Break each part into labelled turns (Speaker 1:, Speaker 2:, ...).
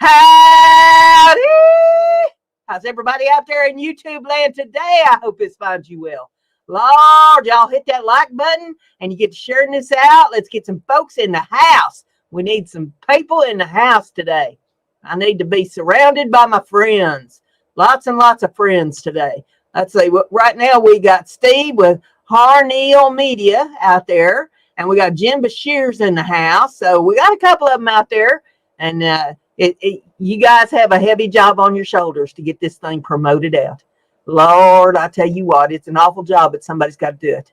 Speaker 1: Howdy! How's everybody out there in YouTube land today? I hope this finds you well. Lord, y'all hit that like button and you get to sharing this out. Let's get some folks in the house. We need some people in the house today. I need to be surrounded by my friends. Lots and lots of friends today. Let's see. Right now we got Steve with Harneal Media out there, and we got Jim Bashir's in the house. So we got a couple of them out there, and you guys have a heavy job on your shoulders to get this thing promoted out. Lord, I tell you what, it's an awful job, but somebody's got to do it.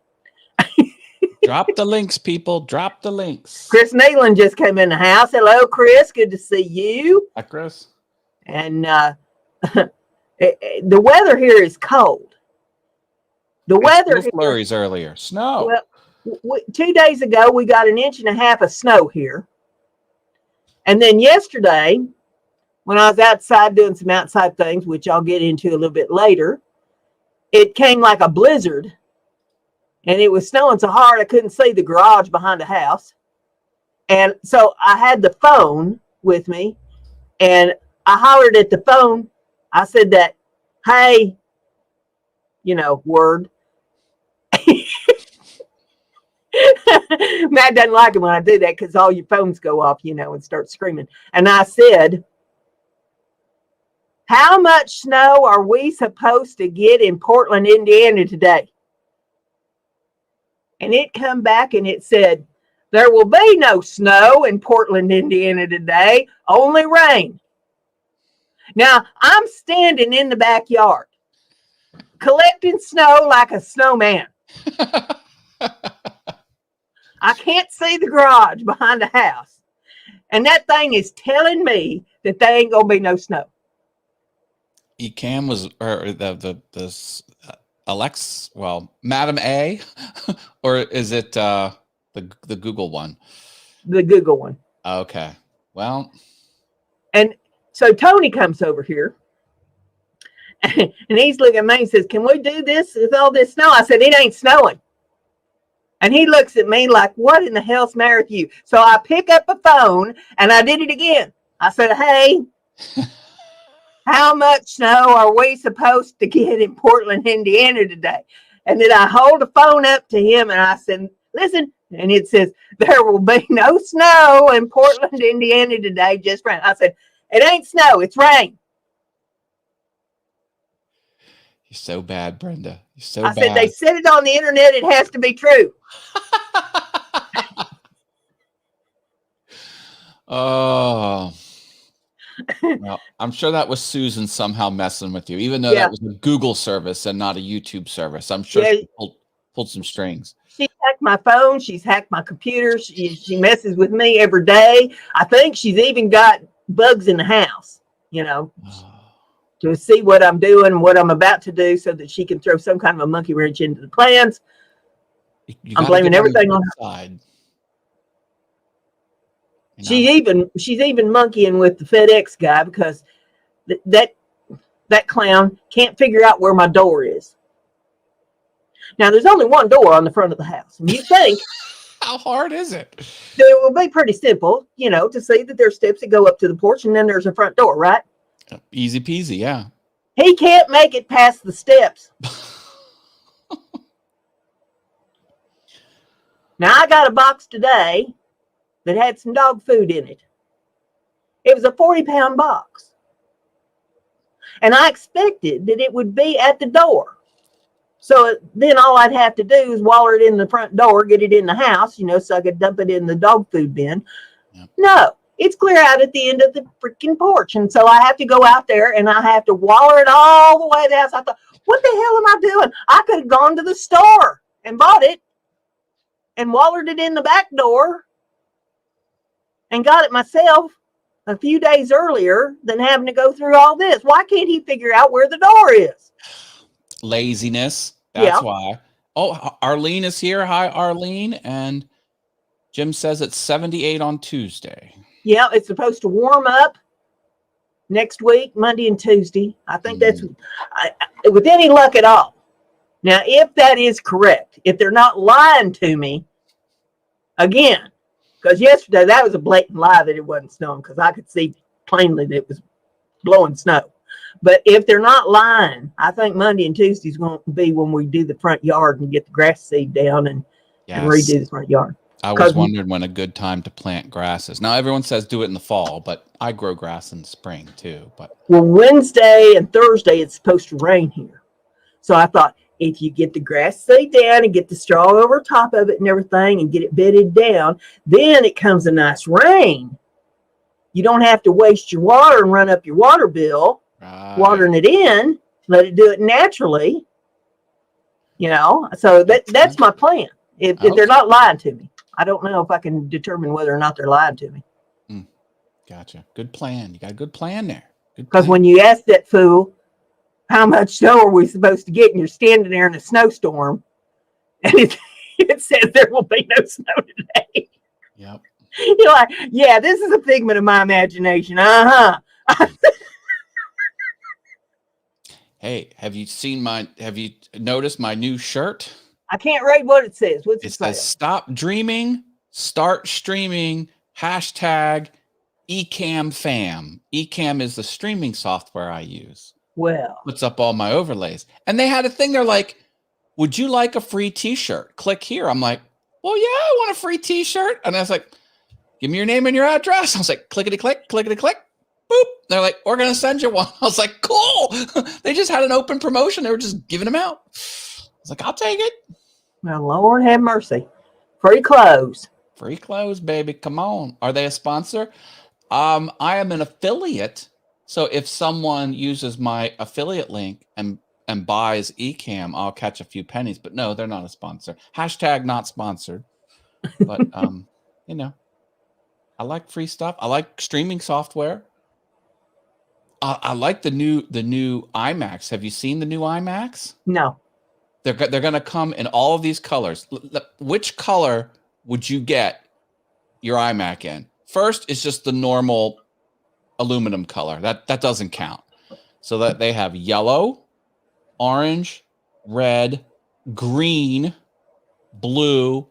Speaker 2: Drop the links, people. Drop the links.
Speaker 1: Chris Nealon just came in the house. Hello, Chris. Good to see you.
Speaker 2: Hi, Chris.
Speaker 1: And the weather here is cold. The weather
Speaker 2: flurries earlier. Snow.
Speaker 1: Well, 2 days ago, we got 1.5 inches of snow here. And then yesterday, when I was outside doing some outside things, which I'll get into a little bit later, it came like a blizzard. And it was snowing so hard I couldn't see the garage behind the house. And so I had the phone with me, and I hollered at the phone. I said that, hey, word. Matt doesn't like it when I do that because all your phones go off, and start screaming. And I said, how much snow are we supposed to get in Portland, Indiana today? And it come back and it said, there will be no snow in Portland, Indiana today, only rain. Now, I'm standing in the backyard, collecting snow like a snowman. I can't see the garage behind the house. And that thing is telling me that there ain't going to be no snow.
Speaker 2: Ecamm was, or Madam A, or is it the Google one?
Speaker 1: The Google one.
Speaker 2: Okay. Well.
Speaker 1: And so Tony comes over here and he's looking at me and says, can we do this with all this snow? I said, it ain't snowing. And he looks at me like, what in the hell's the matter with you? So I pick up a phone and I did it again. I said, hey, how much snow are we supposed to get in Portland, Indiana today? And then I hold the phone up to him and I said, listen. And it says, there will be no snow in Portland, Indiana today, just rain. I said, it ain't snow, it's rain.
Speaker 2: You're so bad, Brenda. You're so
Speaker 1: bad.
Speaker 2: I
Speaker 1: said, they said it on the internet, it has to be true.
Speaker 2: Oh. Well, I'm sure that was Susan somehow messing with you, even though that was a Google service and not a YouTube service. I'm sure she pulled some strings.
Speaker 1: She hacked my phone. She's hacked my computer. She messes with me every day. I think she's even got bugs in the house, to see what I'm doing, what I'm about to do, so that she can throw some kind of a monkey wrench into the plans. I'm blaming everything on her side. She's even monkeying with the FedEx guy because that clown can't figure out where my door is. Now, there's only one door on the front of the house. And you think...
Speaker 2: How hard is it?
Speaker 1: It will be pretty simple, to see that there's steps that go up to the porch and then there's a front door, right?
Speaker 2: Easy peasy, yeah.
Speaker 1: He can't make it past the steps. Now, I got a box today that had some dog food in it. It was a 40-pound box. And I expected that it would be at the door. So then all I'd have to do is waller it in the front door, get it in the house, so I could dump it in the dog food bin. Yep. No, it's clear out at the end of the freaking porch. And so I have to go out there and I have to waller it all the way to the house. I thought, what the hell am I doing? I could have gone to the store and bought it and wallered it in the back door and got it myself a few days earlier than having to go through all this. Why can't he figure out where the door is?
Speaker 2: Laziness. That's why. Oh, Arlene is here. Hi, Arlene. And Jim says it's 78 on Tuesday. Yeah,
Speaker 1: it's supposed to warm up next week, Monday and Tuesday. I think that's with any luck at all. Now, if that is correct, if they're not lying to me again, because yesterday that was a blatant lie that it wasn't snowing because I could see plainly that it was blowing snow. But if they're not lying, I think Monday and Tuesday is going to be when we do the front yard and get the grass seed down and redo the front yard.
Speaker 2: I was wondering when a good time to plant grass is. Now, everyone says do it in the fall, but I grow grass in the spring too. But
Speaker 1: well, Wednesday and Thursday, it's supposed to rain here. So I thought if you get the grass seed down and get the straw over top of it and everything and get it bedded down, then it comes a nice rain. You don't have to waste your water and run up your water bill, watering it in. Let it do it naturally. You know, so that's my plan. If they're not lying to me. I don't know if I can determine whether or not they're lying to me.
Speaker 2: Gotcha. Good plan. You got a good plan there.
Speaker 1: Because when you ask that fool, how much snow are we supposed to get? And you're standing there in a snowstorm, and it says there will be no snow today.
Speaker 2: Yep.
Speaker 1: You're like, yeah, this is a figment of my imagination.
Speaker 2: Hey, have you noticed my new shirt?
Speaker 1: I can't read what it says. What's it say?
Speaker 2: Says stop dreaming, start streaming, #eCamFam. eCam is the streaming software I use.
Speaker 1: Well,
Speaker 2: puts up all my overlays. And they had a thing, they're like, would you like a free t-shirt? Click here. I'm like, well, yeah, I want a free t-shirt. And I was like, give me your name and your address. I was like, clickety click, boop. They're like, we're going to send you one. I was like, cool. They just had an open promotion. They were just giving them out. I was like, I'll take it.
Speaker 1: Well, Lord have mercy. Free clothes.
Speaker 2: Free clothes, baby. Come on. Are they a sponsor? I am an affiliate. So if someone uses my affiliate link and buys eCam, I'll catch a few pennies. But no, they're not a sponsor. #not sponsored. But you know, I like free stuff. I like streaming software. I like the new iMacs. Have you seen the new iMacs?
Speaker 1: No.
Speaker 2: They're going to come in all of these colors. Which color would you get your iMac in? First is just the normal aluminum color. That doesn't count. So that they have yellow, orange, red, green, blue,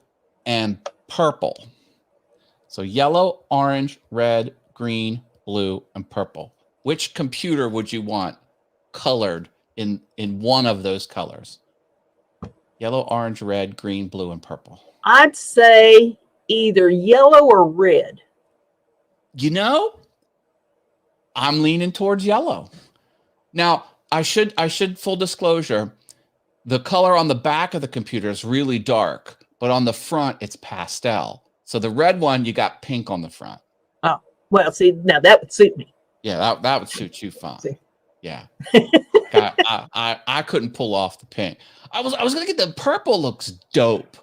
Speaker 2: and purple. So yellow, orange, red, green, blue, and purple. Which computer would you want colored in one of those colors? Yellow, orange, red, green, blue, and purple.
Speaker 1: I'd say either yellow or red.
Speaker 2: You know, I'm leaning towards yellow. Now, I should full disclosure, the color on the back of the computer is really dark, but on the front it's pastel. So the red one, you got pink on the front.
Speaker 1: Oh, well, see, now that would suit me.
Speaker 2: Yeah, that would suit you fine.
Speaker 1: See?
Speaker 2: Yeah. I couldn't pull off the pink. I was gonna get the purple. Looks dope,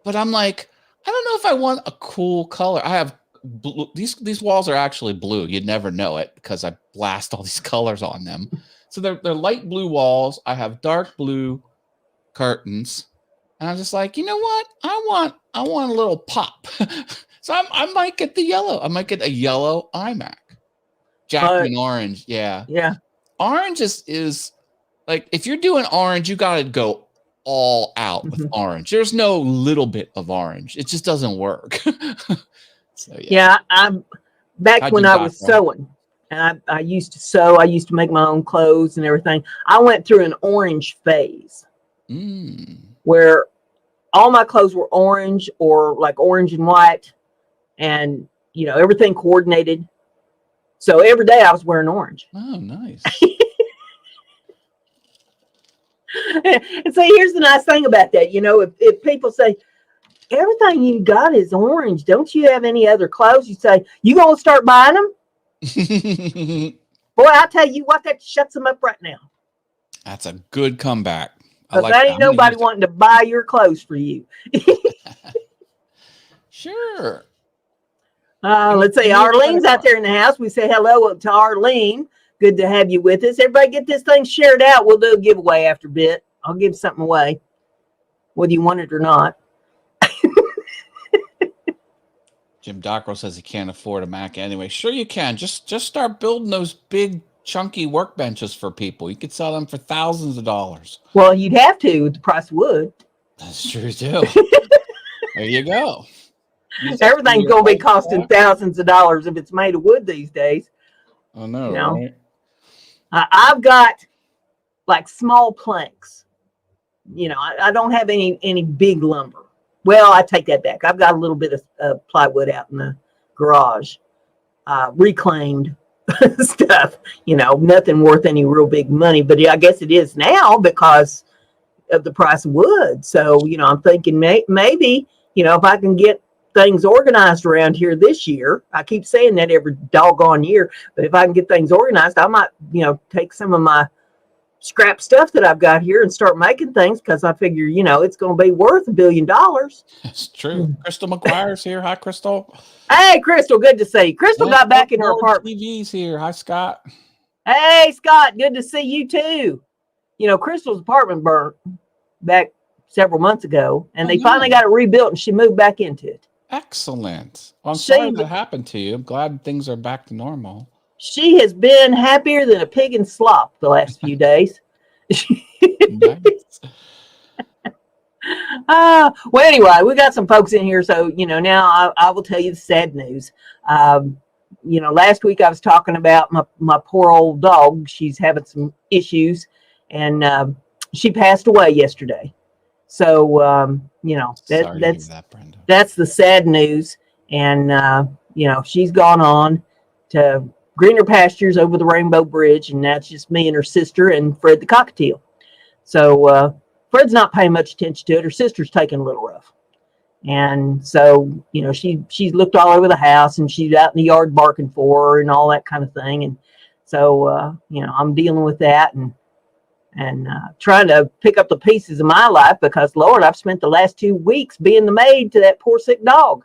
Speaker 2: but I'm like, I don't know if I want a cool color. I have blue. These walls are actually blue. You'd never know it because I blast all these colors on them. So they're light blue walls. I have dark blue curtains, and I'm just like, you know what? I want a little pop. So I might get the yellow. I might get a yellow iMac. Jackman orange, yeah. Orange is like, if you're doing orange, you got to go all out with orange. There's no little bit of orange. It just doesn't work. So, yeah. I'm
Speaker 1: back when I was sewing, and I used to sew. I used to make my own clothes and everything. I went through an orange phase where all my clothes were orange or like orange and white, and you know, everything coordinated. So every day I was wearing orange.
Speaker 2: Oh, nice.
Speaker 1: And so here's the nice thing about that. You know, if people say, everything you got is orange, don't you have any other clothes? You say, you going to start buying them? Boy, I tell you what, that shuts them up right now.
Speaker 2: That's a good comeback.
Speaker 1: Because that ain't nobody wanting to buy your clothes for you.
Speaker 2: Sure.
Speaker 1: Let's see. Arlene's out there in the house. We say hello to Arlene. Good to have you with us. Everybody get this thing shared out. We'll do a giveaway after a bit. I'll give something away, whether you want it or not.
Speaker 2: Jim Dockrell says he can't afford a Mac anyway. Sure you can. Just start building those big, chunky workbenches for people. You could sell them for thousands of dollars.
Speaker 1: Well, you'd have to with the price of wood.
Speaker 2: That's true, too. There you go.
Speaker 1: Everything's going to be costing thousands of dollars if it's made of wood these days.
Speaker 2: I know,
Speaker 1: You know,
Speaker 2: right?
Speaker 1: I've got like small planks. You know, I don't have any big lumber. Well, I take that back. I've got a little bit of plywood out in the garage, reclaimed stuff. You know, nothing worth any real big money, but I guess it is now because of the price of wood. So, you know, I'm thinking maybe, you know, if I can get things organized around here this year, I keep saying that every doggone year, but if I can get things organized, I might, you know, take some of my scrap stuff that I've got here and start making things, because I figure, you know, it's going to be worth $1 billion.
Speaker 2: It's true. Crystal McGuire's here. Hi, Crystal.
Speaker 1: Hey, Crystal, good to see you. Crystal got back in her apartment.
Speaker 2: TV's here. Hi, Scott.
Speaker 1: Hey, Scott, good to see you too. You know, Crystal's apartment burnt back several months ago, and they finally got it rebuilt, and she moved back into it.
Speaker 2: Excellent. Well, I'm sorry that happened to you. I'm glad things are back to normal.
Speaker 1: She has been happier than a pig in slop the last few days.
Speaker 2: Nice.
Speaker 1: Well, anyway, we got some folks in here, so you know. Now I will tell you the sad news. You know, last week I was talking about my poor old dog. She's having some issues, and she passed away yesterday. So you know, that's the sad news. And you know, she's gone on to greener pastures over the Rainbow Bridge, and that's just me and her sister and Fred the cockatiel. So Fred's not paying much attention to it. Her sister's taking a little rough. And so, you know, she's looked all over the house, and she's out in the yard barking for her and all that kind of thing. And so, you know, I'm dealing with that and trying to pick up the pieces of my life, because, Lord, I've spent the last 2 weeks being the maid to that poor sick dog.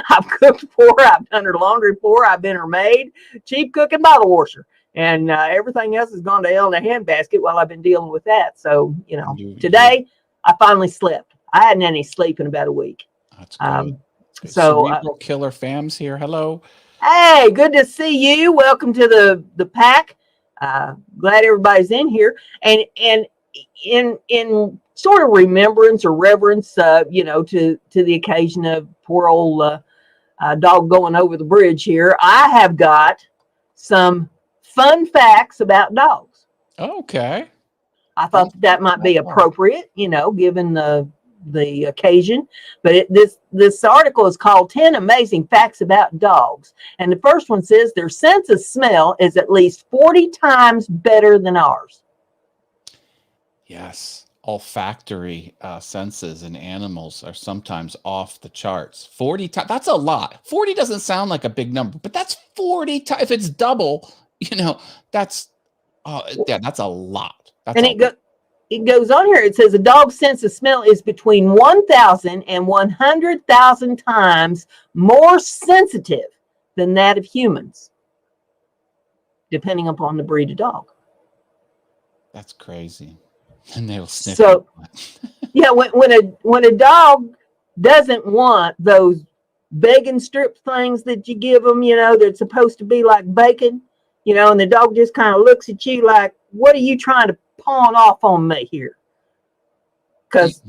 Speaker 1: I've cooked for her. I've done her laundry for her. I've been her maid, cheap cook, and bottle washer. And everything else has gone to hell in a handbasket while I've been dealing with that. So, you know, today I finally slept. I hadn't any sleep in about a week.
Speaker 2: That's good.
Speaker 1: So
Speaker 2: Cerebral Killer Fam's here. Hello.
Speaker 1: Hey, good to see you. Welcome to the pack. Glad everybody's in here. And in sort of remembrance or reverence, you know, to the occasion of poor old dog going over the bridge here, I have got some fun facts about dogs.
Speaker 2: Okay.
Speaker 1: I thought that might be appropriate, you know, given the occasion. But this article is called 10 Amazing Facts About Dogs. And the first one says their sense of smell is at least 40 times better than ours.
Speaker 2: Yes. Olfactory senses in animals are sometimes off the charts. 40 times. That's a lot. 40 doesn't sound like a big number, but that's 40 times. If it's double, you know, that's a lot.
Speaker 1: It goes on here. It says a dog's sense of smell is between 1,000 and 100,000 times more sensitive than that of humans, depending upon the breed of dog.
Speaker 2: That's crazy. And they'll sniff.
Speaker 1: So, yeah, when a dog doesn't want those bacon strip things that you give them, you know, that's supposed to be like bacon, you know, and the dog just kind of looks at you like, what are you trying to pawn off on me here? Because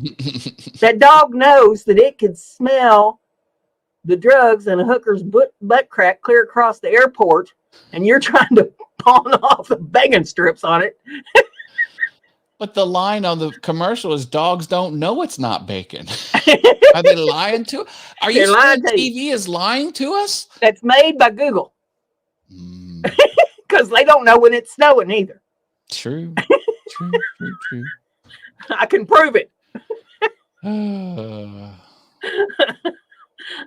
Speaker 1: that dog knows that it could smell the drugs and a hooker's butt crack clear across the airport, and you're trying to pawn off the bacon strips on it.
Speaker 2: But the line on the commercial is dogs don't know it's not bacon. Are they lying to us? Are you saying TV is lying to us?
Speaker 1: That's made by Google. Because they don't know when it's snowing either.
Speaker 2: True.
Speaker 1: I can prove it. I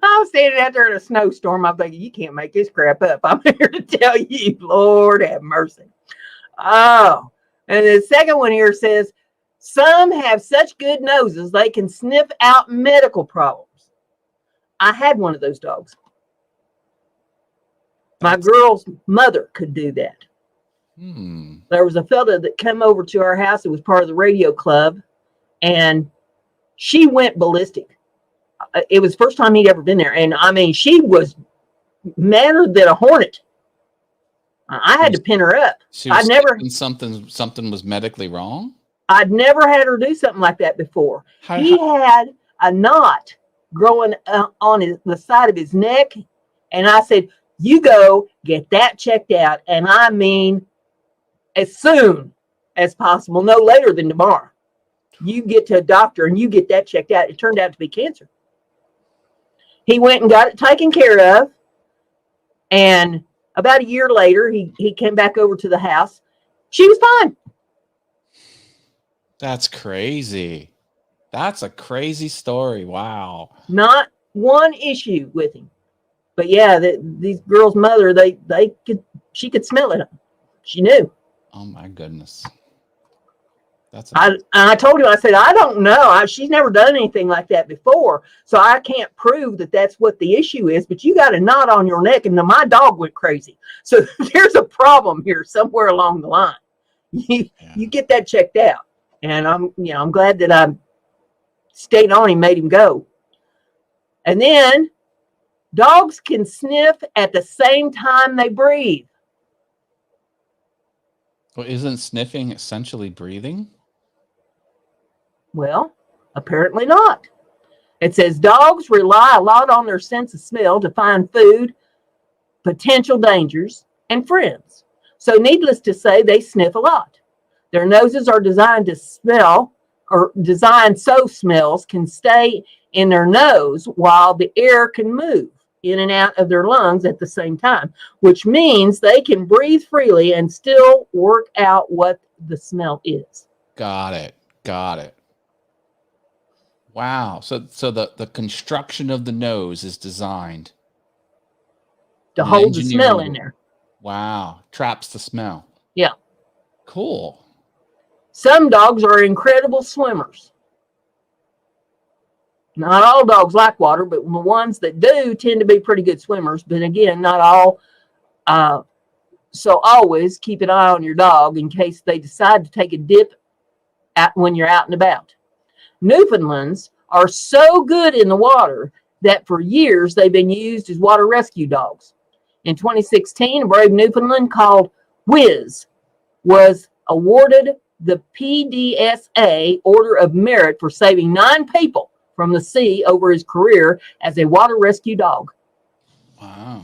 Speaker 1: was standing out there in a snowstorm. I'm thinking, you can't make this crap up. I'm here to tell you, Lord have mercy. Oh, and the second one here says, some have such good noses they can sniff out medical problems. I had one of those dogs. My girl's mother could do that. There was a fella that came over to our house. It was part of the radio club, and she went ballistic. It was the first time he'd ever been there. And I mean, she was madder than a hornet. I had to pin her up.
Speaker 2: I'd never something was medically wrong.
Speaker 1: I'd never had her do something like that before. He had a knot growing on the side of his neck, and I said, You go get that checked out. And I mean, as soon as possible, no later than tomorrow. You get to a doctor and you get that checked out. It turned out to be cancer. He went and got it taken care of. And about a year later, he came back over to the house. She was fine.
Speaker 2: That's crazy. That's a crazy story. Wow.
Speaker 1: Not one issue with him. But yeah, these girls' mother, she could smell it. She knew.
Speaker 2: Oh my goodness.
Speaker 1: I told him, I said, I don't know. She's never done anything like that before. So I can't prove that that's what the issue is, but you got a knot on your neck. And my dog went crazy. So there's a problem here somewhere along the line. You get that checked out. And I'm glad that I stayed on him, made him go. And then dogs can sniff at the same time they breathe.
Speaker 2: Well, isn't sniffing essentially breathing?
Speaker 1: Well, apparently not. It says dogs rely a lot on their sense of smell to find food, potential dangers, and friends. So needless to say, they sniff a lot. Their noses are designed to smell, or designed so smells can stay in their nose while the air can move in and out of their lungs at the same time, which means they can breathe freely and still work out what the smell is.
Speaker 2: Got it. Wow. So the construction of the nose is designed
Speaker 1: to hold the smell in there.
Speaker 2: Wow. Traps the smell.
Speaker 1: Yeah.
Speaker 2: Cool.
Speaker 1: Some dogs are incredible swimmers. Not all dogs like water, but the ones that do tend to be pretty good swimmers. But again, not all. So always keep an eye on your dog in case they decide to take a dip when you're out and about. Newfoundlands are so good in the water that for years they've been used as water rescue dogs. In 2016, a brave Newfoundland called Whiz was awarded the PDSA Order of Merit for saving 9 people from the sea over his career as a water rescue dog.
Speaker 2: Wow.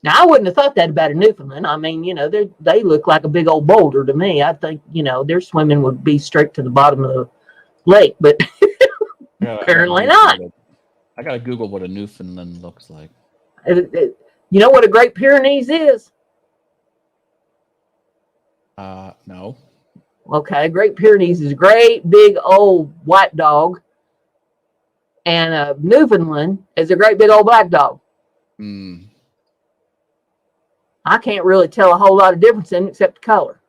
Speaker 1: Now, I wouldn't have thought that about a Newfoundland. I mean, they look like a big old boulder to me. I think, their swimming would be straight to the bottom of the lake, but apparently not.
Speaker 2: I got to Google what a Newfoundland looks like.
Speaker 1: You know what a Great Pyrenees is?
Speaker 2: No.
Speaker 1: Okay, Great Pyrenees is a great big old white dog, and a Newfoundland is a great big old black dog. I can't really tell a whole lot of difference in it except the color.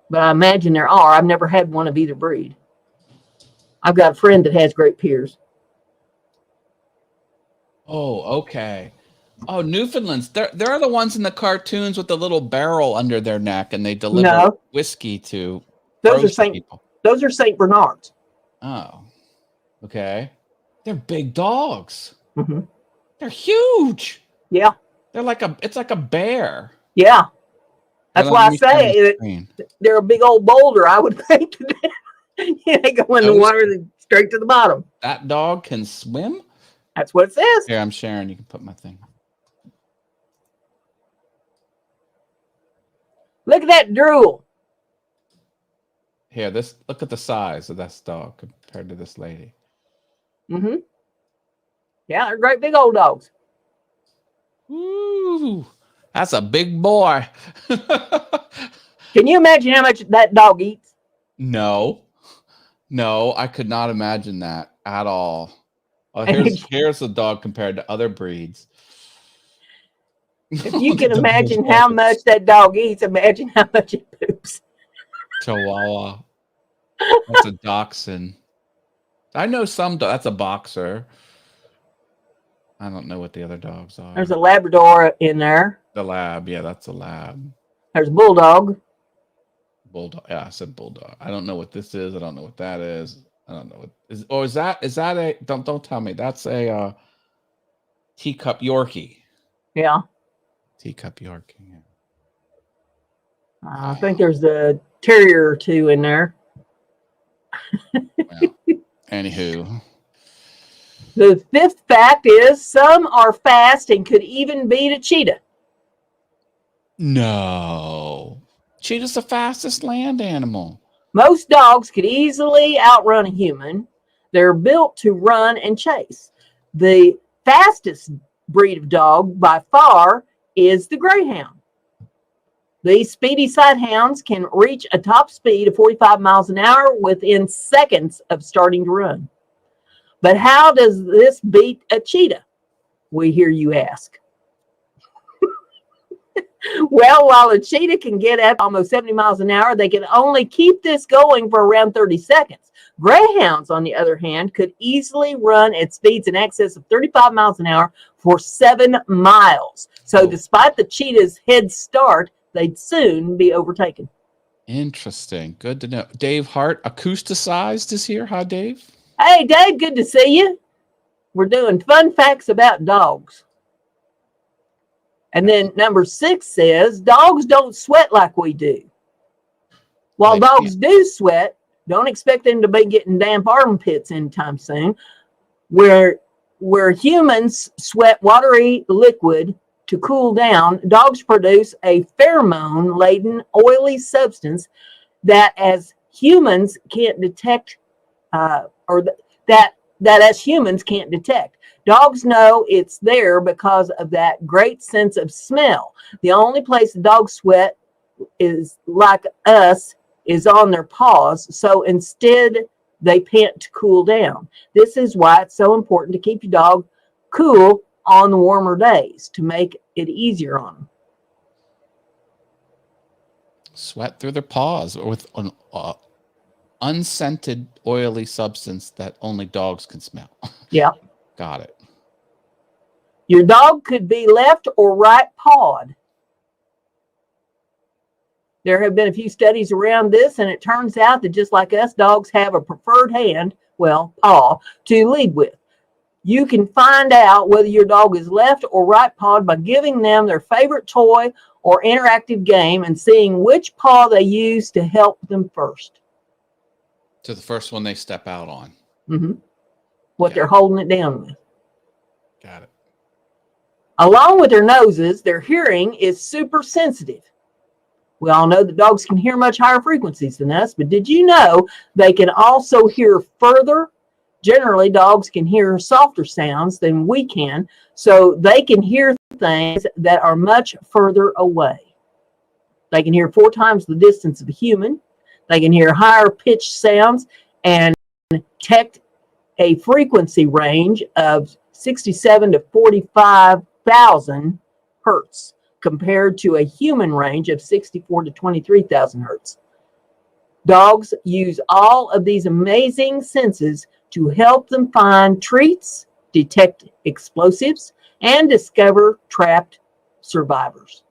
Speaker 1: But I imagine there are. I've never had one of either breed. I've got a friend that has Great Pyres.
Speaker 2: Oh, okay. Oh, Newfoundlands. They're the ones in the cartoons with the little barrel under their neck, and they deliver whiskey to people.
Speaker 1: Those are Saint Bernards.
Speaker 2: Oh, okay. They're big dogs.
Speaker 1: Mm-hmm.
Speaker 2: They're huge.
Speaker 1: Yeah.
Speaker 2: It's like a bear.
Speaker 1: Yeah. That's why I say they're a big old boulder, I would think. They go in the water straight to the bottom.
Speaker 2: That dog can swim?
Speaker 1: That's what it says.
Speaker 2: Here, I'm sharing. You can put my thing.
Speaker 1: Look at that drool.
Speaker 2: Here, look at the size of this dog compared to this lady.
Speaker 1: Mm-hmm. Yeah, they're great big old dogs.
Speaker 2: Ooh, that's a big boy.
Speaker 1: Can you imagine how much that dog eats?
Speaker 2: No, I could not imagine that at all. Oh, here's a dog compared to other breeds.
Speaker 1: If you can imagine how much that dog eats, imagine how much it poops.
Speaker 2: Chihuahua. That's a dachshund. I know that's a boxer. I don't know what the other dogs are.
Speaker 1: There's a Labrador in there.
Speaker 2: The lab, yeah, that's a lab.
Speaker 1: There's a bulldog.
Speaker 2: Bulldog, yeah, I said bulldog. I don't know what this is. I don't know what that is. I don't know what is. Or is that a? Don't tell me. That's a teacup Yorkie.
Speaker 1: Yeah.
Speaker 2: Teacup Yorkie. Yeah.
Speaker 1: I think there's a terrier or two in there.
Speaker 2: Well, anywho.
Speaker 1: The fifth fact is some are fast and could even beat a cheetah.
Speaker 2: No. Cheetah's the fastest land animal.
Speaker 1: Most dogs could easily outrun a human. They're built to run and chase. The fastest breed of dog by far is the greyhound. These speedy sighthounds can reach a top speed of 45 miles an hour within seconds of starting to run. But how does this beat a cheetah? We hear you ask. Well, while a cheetah can get up almost 70 miles an hour, they can only keep this going for around 30 seconds. Greyhounds, on the other hand, could easily run at speeds in excess of 35 miles an hour for 7 miles. So despite the cheetah's head start, they'd soon be overtaken.
Speaker 2: Interesting. Good to know. Dave Hart, acousticized, is here. Hi, Dave.
Speaker 1: Hey, Dave, good to see you. We're doing fun facts about dogs. And then number 6 says, dogs don't sweat like we do. While dogs do sweat, don't expect them to be getting damp armpits anytime soon. Where humans sweat watery liquid to cool down, dogs produce a pheromone-laden oily substance that as humans can't detect, that as humans can't detect. Dogs know it's there because of that great sense of smell. The only place dogs sweat is like us is on their paws. So instead, they pant to cool down. This is why it's so important to keep your dog cool on the warmer days to make it easier on them.
Speaker 2: Sweat through their paws with an unscented, oily substance that only dogs can smell.
Speaker 1: Yeah.
Speaker 2: Got it.
Speaker 1: Your dog could be left or right pawed. There have been a few studies around this, and it turns out that just like us, dogs have a preferred hand, well, paw, to lead with. You can find out whether your dog is left or right pawed by giving them their favorite toy or interactive game and seeing which paw they use to help them first.
Speaker 2: To the first one they step out on.
Speaker 1: Mm-hmm. What they're holding it down with.
Speaker 2: Got it.
Speaker 1: Along with their noses, their hearing is super sensitive. We all know that dogs can hear much higher frequencies than us, but did you know they can also hear further? Generally, dogs can hear softer sounds than we can, so they can hear things that are much further away. They can hear 4 times the distance of a human. They can hear higher pitched sounds and detect a frequency range of 67 to 45,000 hertz compared to a human range of 64 to 23,000 hertz. Dogs use all of these amazing senses to help them find treats, detect explosives, and discover trapped survivors.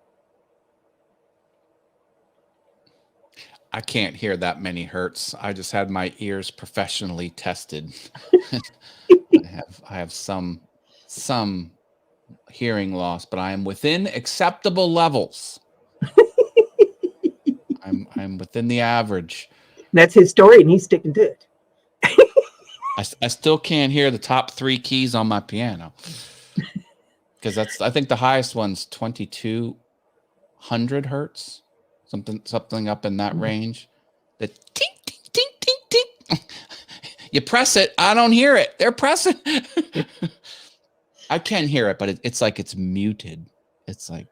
Speaker 2: I can't hear that many hertz. I just had my ears professionally tested. I have some hearing loss, but I am within acceptable levels. I'm within the average.
Speaker 1: That's his story, and he's sticking to it.
Speaker 2: I still can't hear the top 3 keys on my piano because I think the highest one's 2200 hertz, something up in that range. The tink tink tink tink tink. You press it, I don't hear it. They're pressing. I can hear it, but it's like it's muted. It's like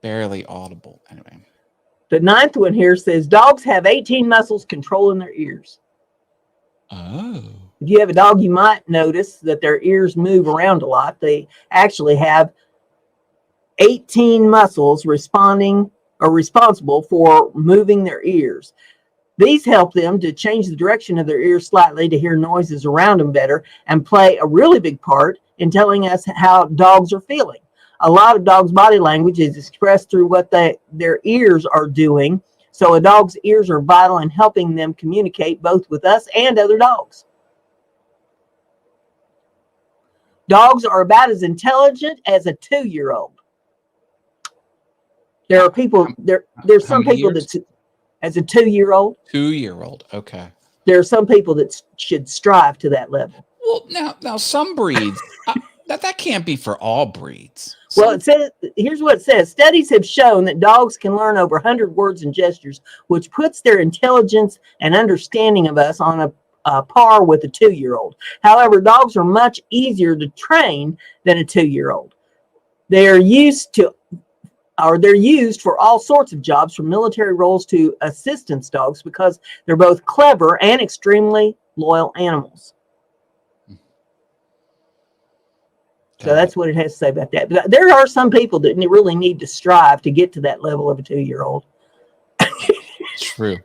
Speaker 2: barely audible. Anyway.
Speaker 1: The 9th one here says dogs have 18 muscles controlling their ears.
Speaker 2: Oh.
Speaker 1: If you have a dog, you might notice that their ears move around a lot. They actually have 18 muscles responsible for moving their ears. These help them to change the direction of their ears slightly to hear noises around them better and play a really big part in telling us how dogs are feeling. A lot of dogs' body language is expressed through what their ears are doing. So a dog's ears are vital in helping them communicate both with us and other dogs. Dogs are about as intelligent as a 2-year-old. There are people, there's some people that, as a 2-year-old.
Speaker 2: 2-year-old, okay.
Speaker 1: There are some people that should strive to that level.
Speaker 2: Well, now some breeds that can't be for all breeds.
Speaker 1: Well, it says, here's what it says. Studies have shown that dogs can learn over 100 words and gestures, which puts their intelligence and understanding of us on a par with a 2-year-old. However, dogs are much easier to train than a 2-year-old. They're used for all sorts of jobs, from military roles to assistance dogs, because they're both clever and extremely loyal animals. So that's what it has to say about that. But there are some people that really need to strive to get to that level of a 2-year-old.
Speaker 2: True.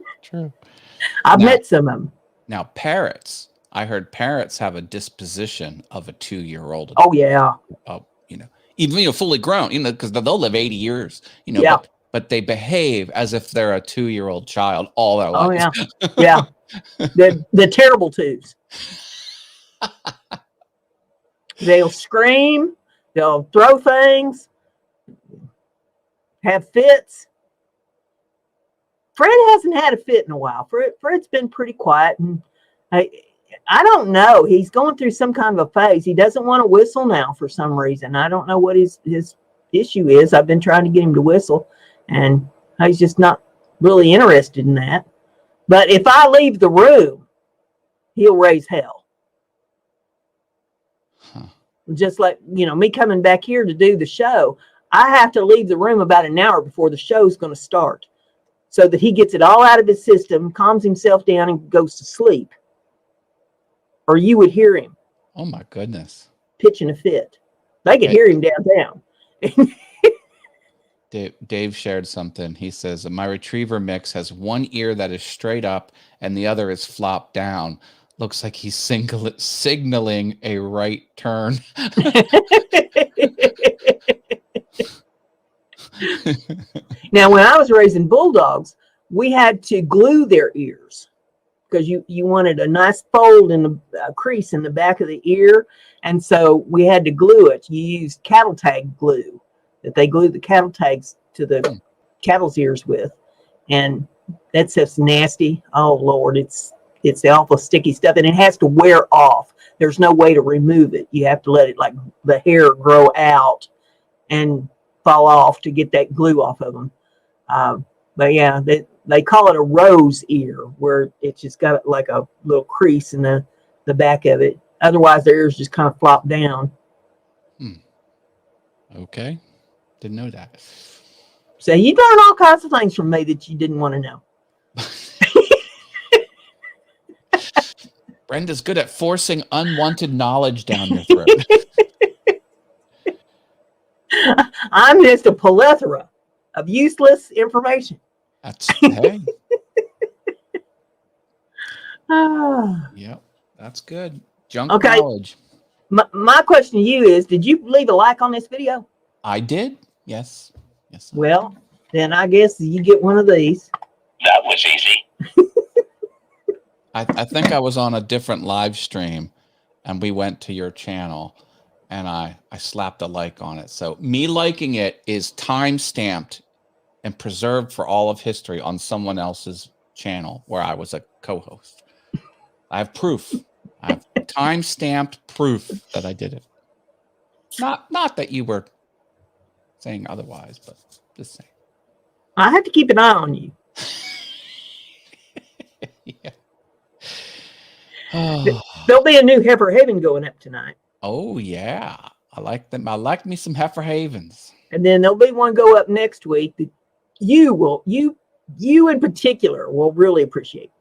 Speaker 1: I've met some of them.
Speaker 2: Now, parrots. I heard parrots have a disposition of a 2-year-old.
Speaker 1: Oh, yeah.
Speaker 2: Even fully grown, because they'll live 80 years,
Speaker 1: Yeah.
Speaker 2: but they behave as if they're a 2-year-old child all their life.
Speaker 1: Oh, yeah. Yeah. The terrible twos. They'll scream, they'll throw things, have fits. Fred hasn't had a fit in a while. Fred's been pretty quiet, and I don't know. He's going through some kind of a phase. He doesn't want to whistle now for some reason. I don't know what his issue is. I've been trying to get him to whistle, and he's just not really interested in that. But if I leave the room, he'll raise hell. Just like, me coming back here to do the show, I have to leave the room about an hour before the show's going to start so that he gets it all out of his system, calms himself down, and goes to sleep. Or you would hear him.
Speaker 2: Oh, my goodness.
Speaker 1: Pitching a fit. They could hear him downtown.
Speaker 2: Dave shared something. He says, my retriever mix has one ear that is straight up and the other is flopped down. Looks like he's signaling a right turn.
Speaker 1: Now, when I was raising bulldogs, we had to glue their ears because you wanted a nice fold in the crease in the back of the ear. And so we had to glue it. You used cattle tag glue that they glue the cattle tags to the cattle's ears with. And that stuff's nasty. Oh, Lord, it's the awful sticky stuff, and it has to wear off. There's no way to remove it. You have to let it, like the hair, grow out and fall off to get that glue off of them. But yeah, they call it a rose ear, where it's just got like a little crease in the back of it. Otherwise, their ears just kind of flop down.
Speaker 2: Okay. Didn't know that.
Speaker 1: So you learn all kinds of things from me that you didn't want to know.
Speaker 2: Brenda's good at forcing unwanted knowledge down your throat.
Speaker 1: I'm just a plethora of useless information.
Speaker 2: Hey. Yep, that's good. Junk knowledge.
Speaker 1: My question to you is, did you leave a like on this video?
Speaker 2: I did. Yes.
Speaker 1: Well, then I guess you get one of these.
Speaker 3: That was easy.
Speaker 2: I think I was on a different live stream, and we went to your channel, and I slapped a like on it. So me liking it is time stamped and preserved for all of history on someone else's channel where I was a co-host. I have proof. I have time stamped proof that I did it. Not that you were saying otherwise, but just saying.
Speaker 1: I have to keep an eye on you.
Speaker 2: Yeah.
Speaker 1: There'll be a new Heifer Haven going up tonight.
Speaker 2: Oh yeah, I like them. I like me some Heifer Havens.
Speaker 1: And then there'll be one go up next week that you in particular will really appreciate.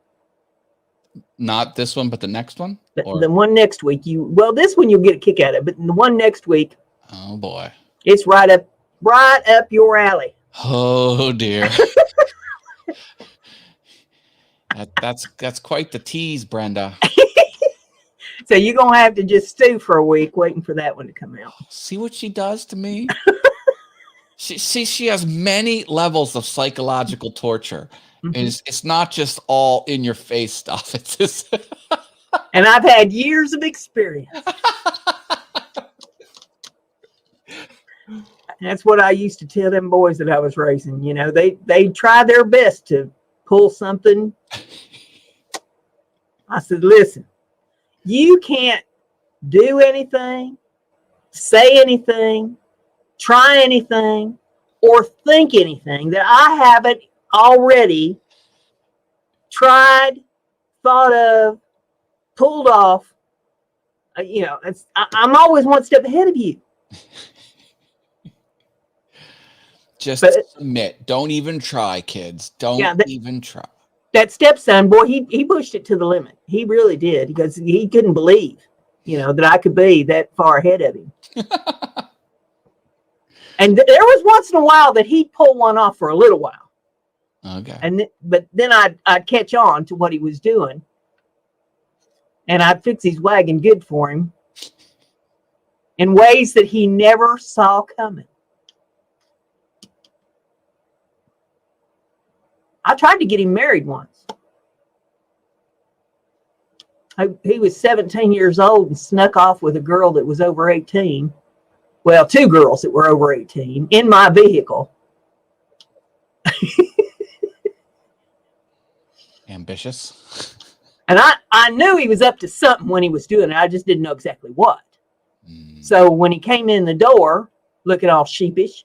Speaker 2: Not this one, but the next one.
Speaker 1: The one next week, this one you'll get a kick out of, but the one next week.
Speaker 2: Oh boy,
Speaker 1: it's right up your alley.
Speaker 2: Oh dear. That's quite the tease, Brenda.
Speaker 1: So you're going to have to just stew for a week waiting for that one to come out.
Speaker 2: See what she does to me? She has many levels of psychological torture. Mm-hmm. It's not just all in your face stuff. It's just
Speaker 1: and I've had years of experience. That's what I used to tell them boys that I was raising. They try their best to pull something. I said, listen, you can't do anything, say anything, try anything, or think anything that I haven't already tried, thought of, pulled off. I'm always one step ahead of you.
Speaker 2: Just submit. Don't even try, kids. Don't even try.
Speaker 1: That stepson, boy, he pushed it to the limit. He really did, because he couldn't believe, that I could be that far ahead of him. And there was once in a while that he'd pull one off for a little while.
Speaker 2: Okay.
Speaker 1: But then I'd catch on to what he was doing, and I'd fix his wagon good for him in ways that he never saw coming. I tried to get him married once. He was 17 years old and snuck off with a girl that was over 18. Well, two girls that were over 18 in my vehicle.
Speaker 2: Ambitious.
Speaker 1: And I knew he was up to something when he was doing it. I just didn't know exactly what. So when he came in the door, looking all sheepish,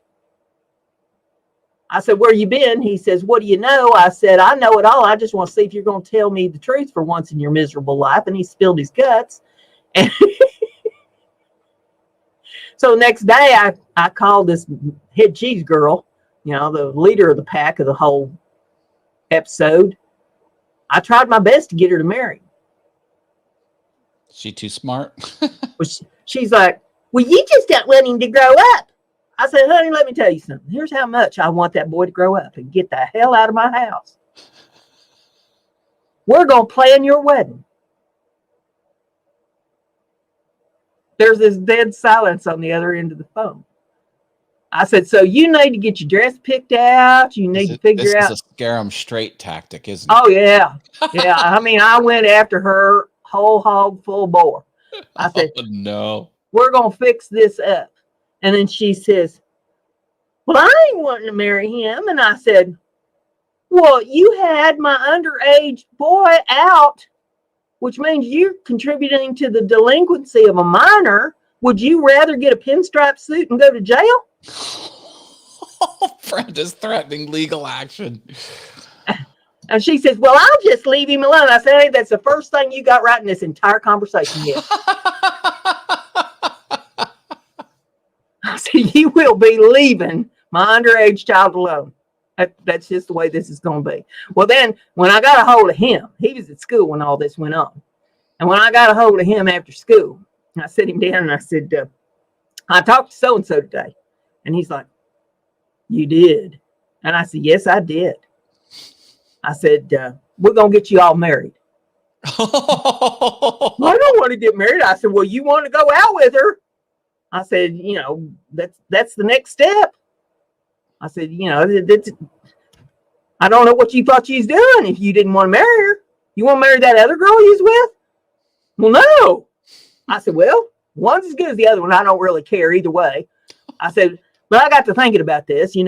Speaker 1: I said, "Where you been?" He says, "What do you know?" I said, "I know it all. I just want to see if you're going to tell me the truth for once in your miserable life." And he spilled his guts. And so next day, I called this head cheese girl, the leader of the pack of the whole episode. I tried my best to get her to marry.
Speaker 2: She too smart?
Speaker 1: She's like, "Well, you just don't want him to grow up." I said, "Honey, let me tell you something. Here's how much I want that boy to grow up and get the hell out of my house. We're going to plan your wedding." There's this dead silence on the other end of the phone. I said, "So you need to get your dress picked out. You need to figure out."
Speaker 2: This is a scare 'em straight tactic, isn't it?
Speaker 1: Oh, yeah. Yeah. I mean, I went after her whole hog, full bore. I said,
Speaker 2: "Oh, no.
Speaker 1: We're going to fix this up." And then she says, "Well, I ain't wanting to marry him." And I said, "Well, you had my underage boy out, which means you're contributing to the delinquency of a minor. Would you rather get a pinstripe suit and go to jail?"
Speaker 2: Brenda's threatening legal action.
Speaker 1: And she says, "Well, I'll just leave him alone." I said, "Hey, that's the first thing you got right in this entire conversation yet." I said, "You will be leaving my underage child alone. That's just the way this is going to be." Well, then when I got a hold of him, he was at school when all this went on. And when I got a hold of him after school, I sat him down and I said, "I talked to so-and-so today." And he's like, "You did?" And I said, "Yes, I did." I said, "We're going to get you all married." "Well, I don't want to get married." I said, "Well, you want to go out with her?" I said, that's the next step. I said, I don't know what you thought you was doing if you didn't want to marry her. You want to marry that other girl you was with? Well, no. I said, "Well, one's as good as the other one. I don't really care either way." I said, "But I got to thinking about this. You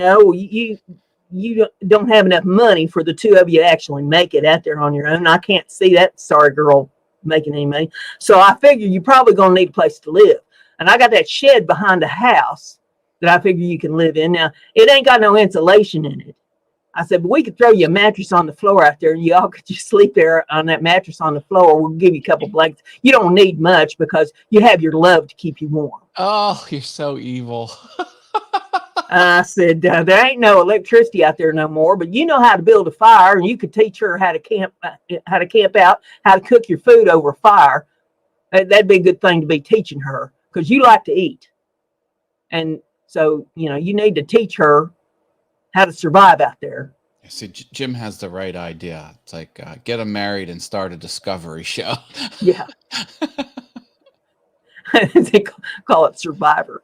Speaker 1: don't have enough money for the two of you to actually make it out there on your own. I can't see that sorry girl making any money. So I figure you're probably going to need a place to live. And I got that shed behind the house that I figure you can live in. Now, it ain't got no insulation in it." I said, "But we could throw you a mattress on the floor out there and you all could just sleep there on that mattress on the floor. We'll give you a couple blankets. You don't need much because you have your love to keep you warm."
Speaker 2: Oh, you're so evil.
Speaker 1: I said, "There ain't no electricity out there no more, but you know how to build a fire, and you could teach her how to camp out, how to cook your food over fire. That'd be a good thing to be teaching her because you like to eat. And so, you need to teach her how to survive out there."
Speaker 2: See, Jim has the right idea. It's like, get them married and start a discovery show.
Speaker 1: Yeah. They call it Survivor.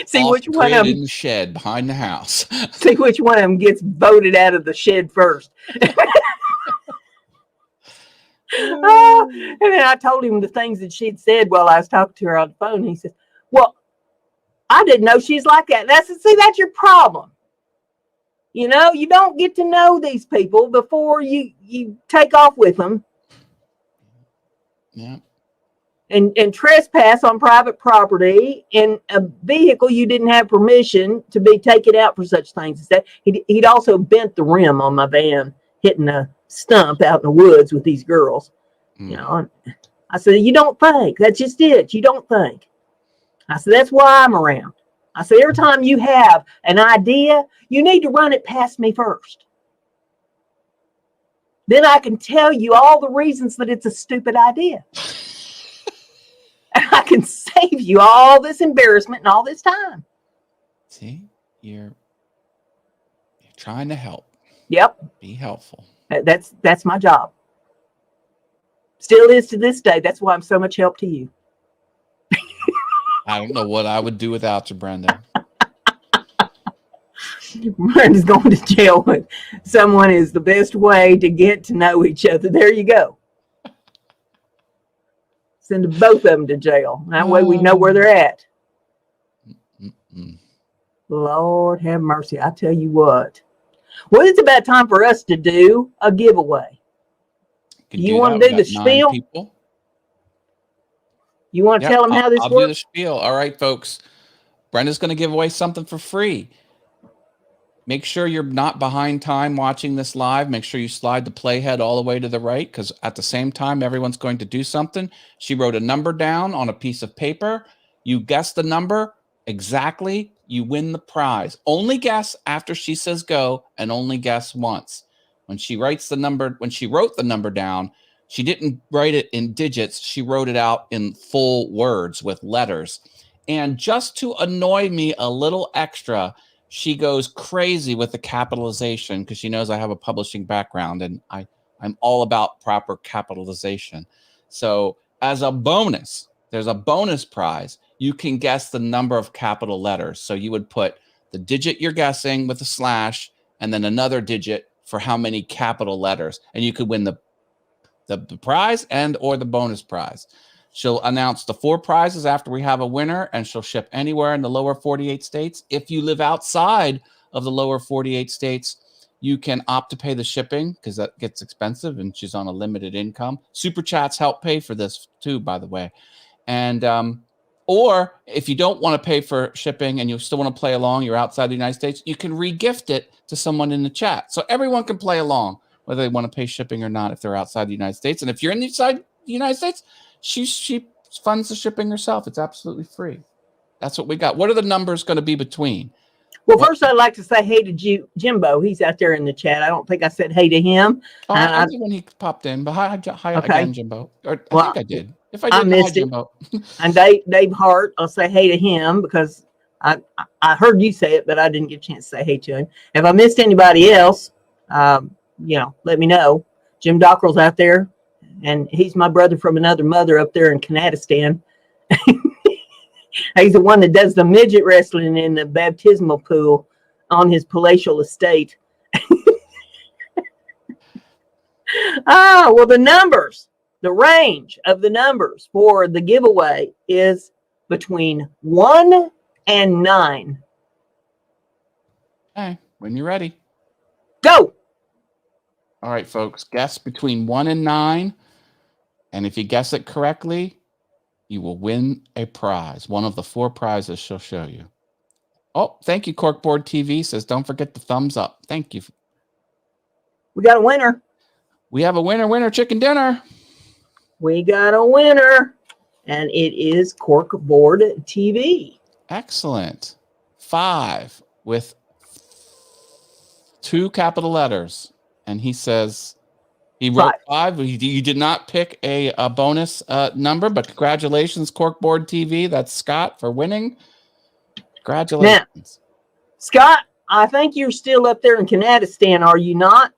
Speaker 1: See which one of them
Speaker 2: in the shed behind the house.
Speaker 1: See which one of them gets voted out of the shed first. And then I told him the things that she'd said while I was talking to her on the phone. He says, "Well, I didn't know she's like that." And I said, "See, that's your problem. You don't get to know these people before you take off with them."
Speaker 2: Yeah.
Speaker 1: and trespass on private property in a vehicle you didn't have permission to be taken out for such things as that. He'd also bent the rim on my van, hitting a stump out in the woods with these girls. You know, I said, you don't think. That's just it. You don't think. I said, that's why I'm around. I said, every time you have an idea, you need to run it past me first. Then I can tell you all the reasons that it's a stupid idea. And I can save you all this embarrassment and all this time.
Speaker 2: See, you're trying to help.
Speaker 1: Yep.
Speaker 2: Be helpful.
Speaker 1: That's my job. Still is to this day. That's why I'm so much help to you.
Speaker 2: I don't know what I would do without you, Brenda.
Speaker 1: Brenda's going to jail with someone is the best way to get to know each other. There you go. Send both of them to jail. That way we know where they're at. Lord have mercy. I tell you what. Well, it's about time for us to do a giveaway. You want to do the spiel? People. You want to tell them how this works?
Speaker 2: I'll do the spiel. All right, folks. Brenda's going to give away something for free. Make sure you're not behind time watching this live. Make sure you slide the playhead all the way to the right, because at the same time, everyone's going to do something. She wrote a number down on a piece of paper. You guess the number exactly. You win the prize. Only guess after she says go, and only guess once. When she writes the number, when she wrote the number down, she didn't write it in digits. She wrote it out in full words with letters. And just to annoy me a little extra, she goes crazy with the capitalization because she knows I have a publishing background and I'm all about proper capitalization. So as a bonus, there's a bonus prize. You can guess the number of capital letters. So you would put the digit you're guessing with a slash and then another digit for how many capital letters. And you could win the prize and or the bonus prize. She'll announce the 4 prizes after we have a winner, and she'll ship anywhere in the lower 48 states. If you live outside of the lower 48 states, you can opt to pay the shipping because that gets expensive and she's on a limited income. Super chats help pay for this too, by the way. And or if you don't want to pay for shipping and you still want to play along, you're outside the United States, you can re-gift it to someone in the chat. So everyone can play along, whether they want to pay shipping or not if they're outside the United States. And if you're inside the United States, she funds the shipping herself. It's absolutely free. That's what we got. What are the numbers going to be between?
Speaker 1: Well, first I'd like to say hey to Jimbo. He's out there in the chat. I don't think I said hey to him.
Speaker 2: Oh, I did when he popped in, but hi okay. Again, Jimbo. Or I think I did. If I did,
Speaker 1: I missed
Speaker 2: hi, Jimbo.
Speaker 1: And Dave Hart, I'll say hey to him because I heard you say it, but I didn't get a chance to say hey to him. If I missed anybody else, let me know. Jim Dockrell's out there, and he's my brother from another mother up there in Kanadistan. He's the one that does the midget wrestling in the baptismal pool on his palatial estate. Well, the numbers, the range of the numbers for the giveaway is between 1 and 9.
Speaker 2: Okay, when you're ready.
Speaker 1: Go.
Speaker 2: All right, folks, guess between 1 and 9. And if you guess it correctly, you will win a prize. One of the 4 prizes she'll show you. Oh, thank you. Corkboard TV says, don't forget the thumbs up. Thank you.
Speaker 1: We got a winner.
Speaker 2: We have a winner, chicken dinner.
Speaker 1: We got a winner, and it is Corkboard TV.
Speaker 2: Excellent. 5 with 2 capital letters. And he says he wrote 5. You did not pick a bonus number, but congratulations, Corkboard TV. That's Scott for winning. Congratulations.
Speaker 1: Now, Scott, I think you're still up there in Kanadistan, are you not?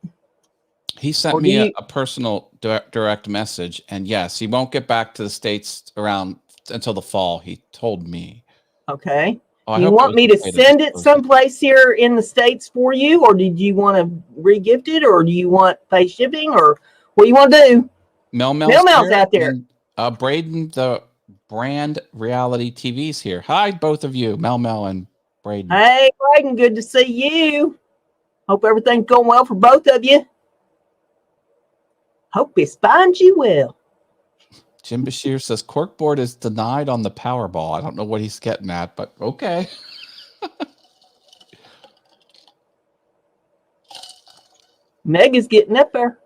Speaker 2: He sent me a personal direct message, and yes, he won't get back to the States around until the fall, he told me.
Speaker 1: Okay. Do you want me to send it someplace here in the States for you, or did you want to re-gift it, or do you want pay shipping, or what do you want to do?
Speaker 2: Mel's
Speaker 1: out there.
Speaker 2: And, Braden, the brand reality TV's here. Hi, both of you, Mel and Braden.
Speaker 1: Hey, Braden, good to see you. Hope everything's going well for both of you. Hope it finds you well.
Speaker 2: Jim Bashir says corkboard is denied on the Powerball. I don't know what he's getting at, but okay.
Speaker 1: Meg is getting up there.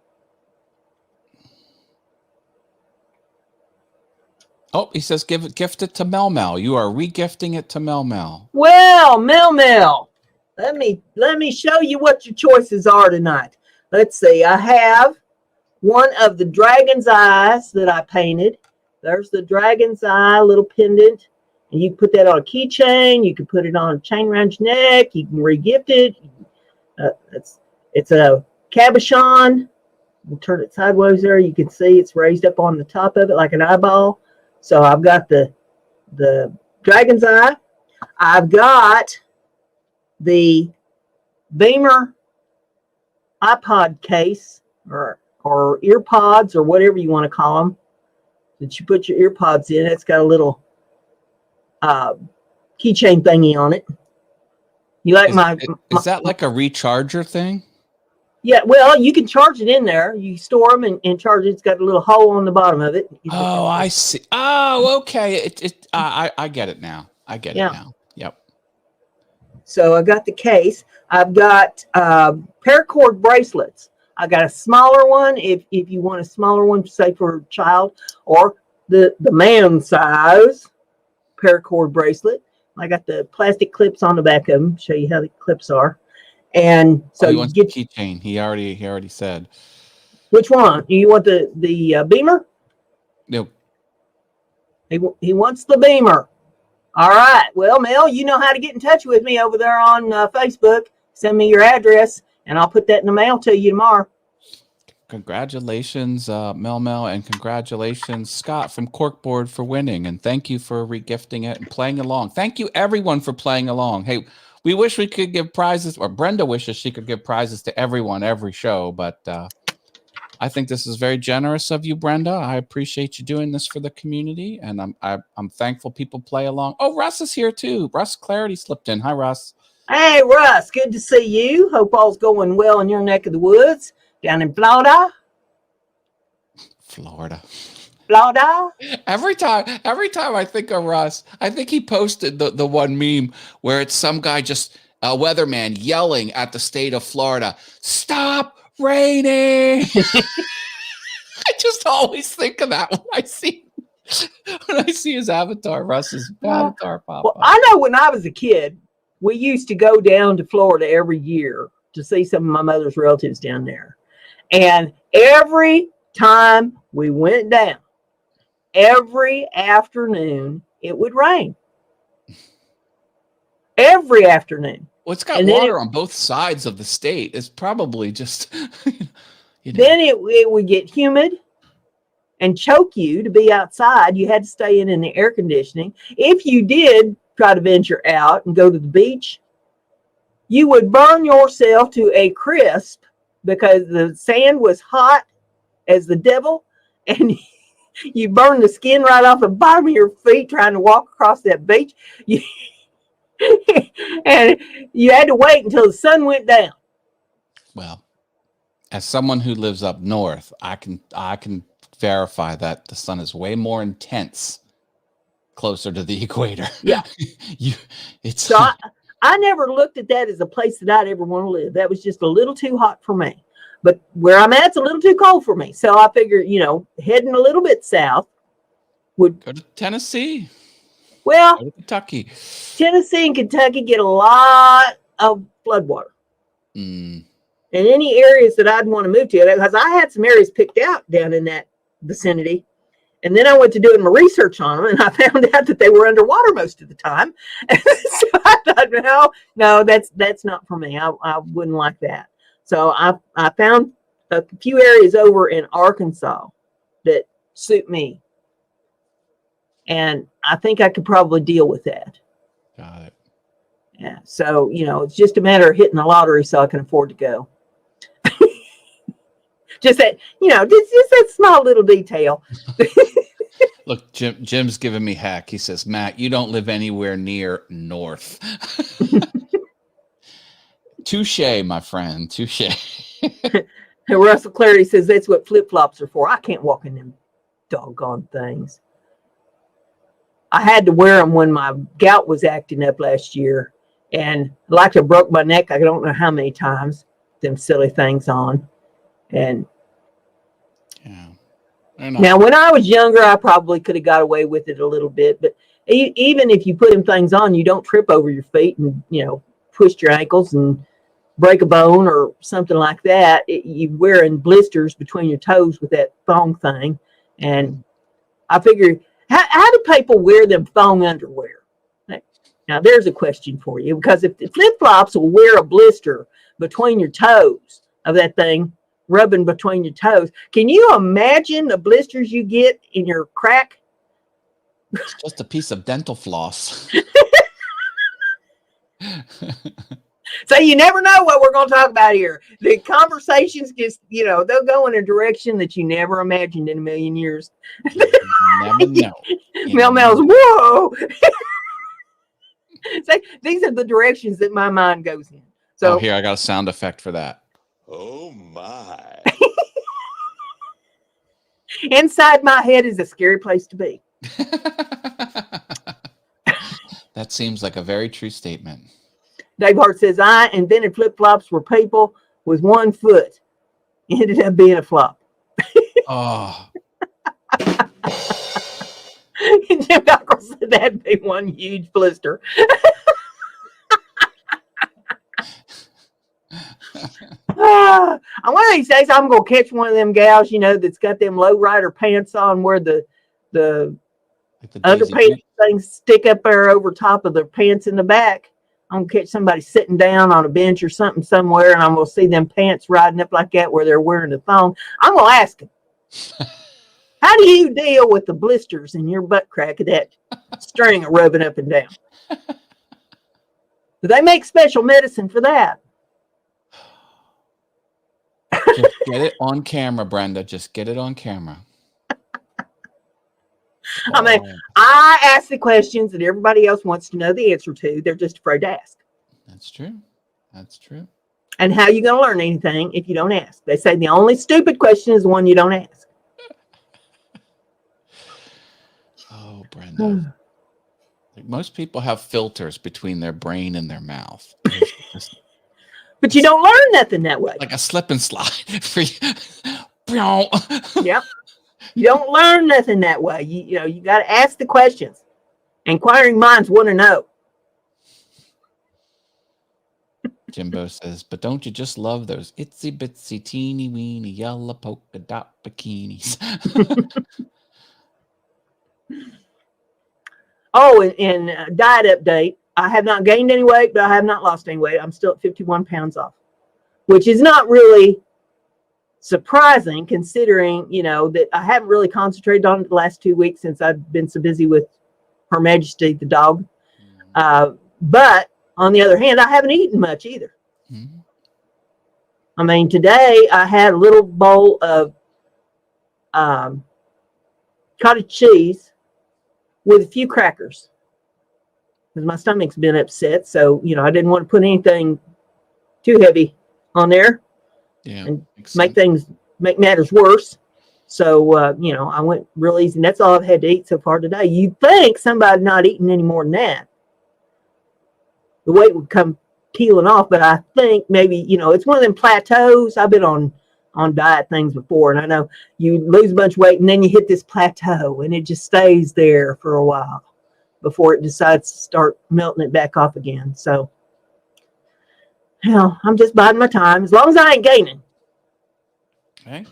Speaker 2: Oh, he says gift it to Mel Mel. You are re-gifting it to Mel Mel.
Speaker 1: Well, Mel, let me show you what your choices are tonight. Let's see. I have one of the dragon's eyes that I painted. There's the dragon's eye little pendant. And you can put that on a keychain. You can put it on a chain around your neck. You can re-gift it. It's a cabochon. We'll turn it sideways there. You can see it's raised up on the top of it like an eyeball. So I've got the dragon's eye. I've got the Beamer iPod case or ear pods or whatever you want to call them that you put your ear pods in. It's got a little keychain thingy on it. You like
Speaker 2: is that like a recharger thing?
Speaker 1: Yeah, well, you can charge it in there. You store them and charge it. It's got a little hole on the bottom of it.
Speaker 2: Oh, I see. Oh, okay. I get it now. I get it now. Yep.
Speaker 1: So I got the case. I've got paracord bracelets. I got a smaller one if you want a smaller one, say for a child, or the man size paracord bracelet. I got the plastic clips on the back of them. Show you how the clips are. And so
Speaker 2: you get the keychain. He already said.
Speaker 1: Which one? You want the Beamer?
Speaker 2: Nope.
Speaker 1: He wants the Beamer. All right. Well, Mel, you know how to get in touch with me over there on Facebook. Send me your address, and I'll put that in the mail to you tomorrow.
Speaker 2: Congratulations, Mel, and congratulations, Scott from Corkboard, for winning. And thank you for regifting it and playing along. Thank you, everyone, for playing along. Hey, we wish we could give prizes, or Brenda wishes she could give prizes to everyone every show, but I think this is very generous of you, Brenda. I appreciate you doing this for the community, and I'm thankful people play along. Oh, Russ is here too. Russ Clarity slipped in. Hi, Russ.
Speaker 1: Hey, Russ. Good to see you. Hope all's going well in your neck of the woods down in Florida.
Speaker 2: Florida.
Speaker 1: Every
Speaker 2: time I think of Russ, I think he posted the one meme where it's some guy, just a weatherman, yelling at the state of Florida, "Stop raining!" I just always think of that when I see his avatar, Russ's avatar pop up.
Speaker 1: I know when I was a kid, we used to go down to Florida every year to see some of my mother's relatives down there, and every time we went down, every afternoon it would rain. Every afternoon.
Speaker 2: Well, it's got water on both sides of the state. It's probably just
Speaker 1: Then it would get humid and choke you to be outside. You had to stay in the air conditioning. If you did try to venture out and go to the beach, you would burn yourself to a crisp because the sand was hot as the devil, and you burn the skin right off the bottom of your feet trying to walk across that beach. And you had to wait until the sun went down.
Speaker 2: Well, as someone who lives up north, I can verify that the sun is way more intense closer to the equator.
Speaker 1: Yeah. So I never looked at that as a place that I'd ever want to live. That was just a little too hot for me. But where I'm at, it's a little too cold for me. So I figured, heading a little bit south would
Speaker 2: go to Tennessee.
Speaker 1: Well,
Speaker 2: go to Kentucky.
Speaker 1: Tennessee and Kentucky get a lot of floodwater.
Speaker 2: Mm.
Speaker 1: And any areas that I'd want to move to, because I had some areas picked out down in that vicinity. And then I went to doing my research on them, and I found out that they were underwater most of the time. And so I thought, no, that's not for me. I wouldn't like that. So I found a few areas over in Arkansas that suit me. And I think I could probably deal with that.
Speaker 2: Got it.
Speaker 1: Yeah. So, it's just a matter of hitting the lottery so I can afford to go. Just that, just that small little detail.
Speaker 2: Look, Jim's giving me heck. He says, Matt, you don't live anywhere near north. Touche, my friend. Touche.
Speaker 1: And Russell Clarity says that's what flip-flops are for. I can't walk in them. doggone things. I had to wear them when my gout was acting up last year. And like I broke my neck, I don't know how many times, them silly things on. And
Speaker 2: Yeah.
Speaker 1: now, when I was younger, I probably could have got away with it a little bit. But even if you put them things on, you don't trip over your feet and, twist your ankles and break a bone or something like that. You're wearing blisters between your toes with that thong thing. And I figure, how do people wear them thong underwear? Now, there's a question for you, because if the flip-flops will wear a blister between your toes of that thing, rubbing between your toes, can you imagine the blisters you get in your crack?
Speaker 2: It's just a piece of dental floss.
Speaker 1: So you never know what we're going to talk about here. The conversations just, they'll go in a direction that you never imagined in a million years.
Speaker 2: Never know.
Speaker 1: Mel's, whoa. So these are the directions that my mind goes in. So
Speaker 2: here, I got a sound effect for that.
Speaker 3: Oh my.
Speaker 1: Inside my head is a scary place to be.
Speaker 2: That seems like a very true statement.
Speaker 1: Dave Hart says, I invented flip-flops where people with 1 foot ended up being a flop.
Speaker 2: Oh.
Speaker 1: Jim Cockrell said that'd be one huge blister. One of these days, I'm going to catch one of them gals, that's got them lowrider pants on where the underpants things stick up there over top of their pants in the back. I'm going to catch somebody sitting down on a bench or something somewhere, and I'm going to see them pants riding up like that where they're wearing a thong. I'm going to ask them, how do you deal with the blisters in your butt crack of that string rubbing up and down? Do they make special medicine for that?
Speaker 2: Just get it on camera, Brenda. Just get it on camera.
Speaker 1: I mean, I ask the questions that everybody else wants to know the answer to. They're just afraid to ask.
Speaker 2: That's true. That's true.
Speaker 1: And how are you going to learn anything if you don't ask? They say the only stupid question is the one you don't ask.
Speaker 2: Oh, Brenda. Most people have filters between their brain and their mouth.
Speaker 1: But you don't learn nothing that way.
Speaker 2: Like a slip and slide for you.
Speaker 1: Yep. You don't learn nothing that way. You got to ask the questions. Inquiring minds want to know.
Speaker 2: Jimbo says, but don't you just love those itsy bitsy teeny weeny yellow polka dot bikinis?
Speaker 1: Oh, and diet update. I have not gained any weight, but I have not lost any weight. I'm still at 51 pounds off, which is not really surprising considering, that I haven't really concentrated on it the last 2 weeks since I've been so busy with Her Majesty, the dog. But on the other hand, I haven't eaten much either. Mm-hmm. I mean, today I had a little bowl of cottage cheese with a few crackers because my stomach's been upset. So, I didn't want to put anything too heavy on there.
Speaker 2: Yeah,
Speaker 1: and make matters worse. So, I went real easy. And that's all I've had to eat so far today. You'd think somebody not eating any more than that, the weight would come peeling off. But I think maybe, it's one of them plateaus. I've been on diet things before, and I know you lose a bunch of weight and then you hit this plateau and it just stays there for a while before it decides to start melting it back off again. So, I'm just biding my time. As long as I ain't gaining.
Speaker 2: Okay.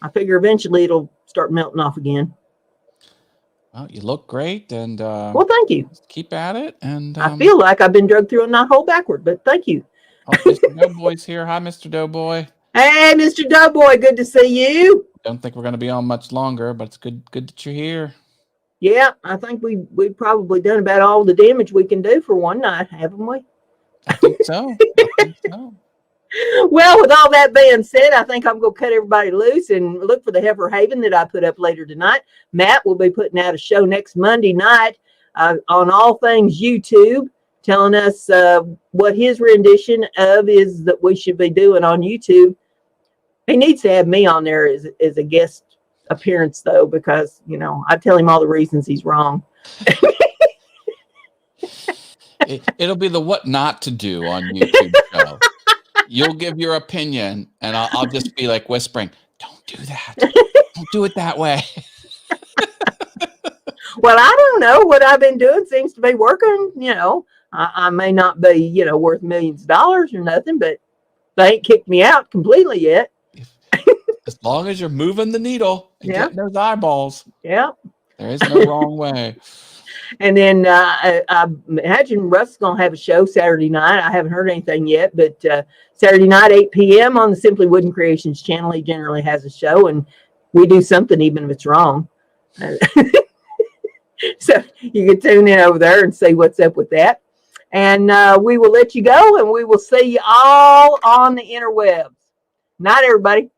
Speaker 1: I figure eventually it'll start melting off again.
Speaker 2: Well, you look great, and
Speaker 1: well, thank you.
Speaker 2: Keep at it. And
Speaker 1: I feel like I've been drugged through a knothole backward, but thank you.
Speaker 2: Oh, Mr. Doughboy's here. Hi, Mr. Doughboy.
Speaker 1: Hey, Mr. Doughboy, good to see you.
Speaker 2: Don't think we're going to be on much longer, but it's good that you're here.
Speaker 1: Yeah, I think we've probably done about all the damage we can do for one night, haven't we?
Speaker 2: I think so.
Speaker 1: Well, with all that being said, I think I'm going to cut everybody loose and look for the Heifer Haven that I put up later tonight. Matt will be putting out a show next Monday night on all things YouTube, telling us what his rendition of is that we should be doing on YouTube. He needs to have me on there as a guest appearance though, because I tell him all the reasons he's wrong.
Speaker 2: It'll be the what not to do on YouTube show. You'll give your opinion, and I'll just be like whispering, "Don't do that. Don't do it that way."
Speaker 1: Well, I don't know. What I've been doing seems to be working. I may not be, worth millions of dollars or nothing, but they ain't kicked me out completely yet.
Speaker 2: As long as you're moving the needle and getting those eyeballs,
Speaker 1: yeah,
Speaker 2: there is no wrong way.
Speaker 1: And then I imagine Russ is going to have a show Saturday night. I haven't heard anything yet, but Saturday night, 8 p.m. on the Simply Wooden Creations channel, he generally has a show, and we do something even if it's wrong. So you can tune in over there and see what's up with that. And we will let you go, and we will see you all on the interwebs. Night, everybody.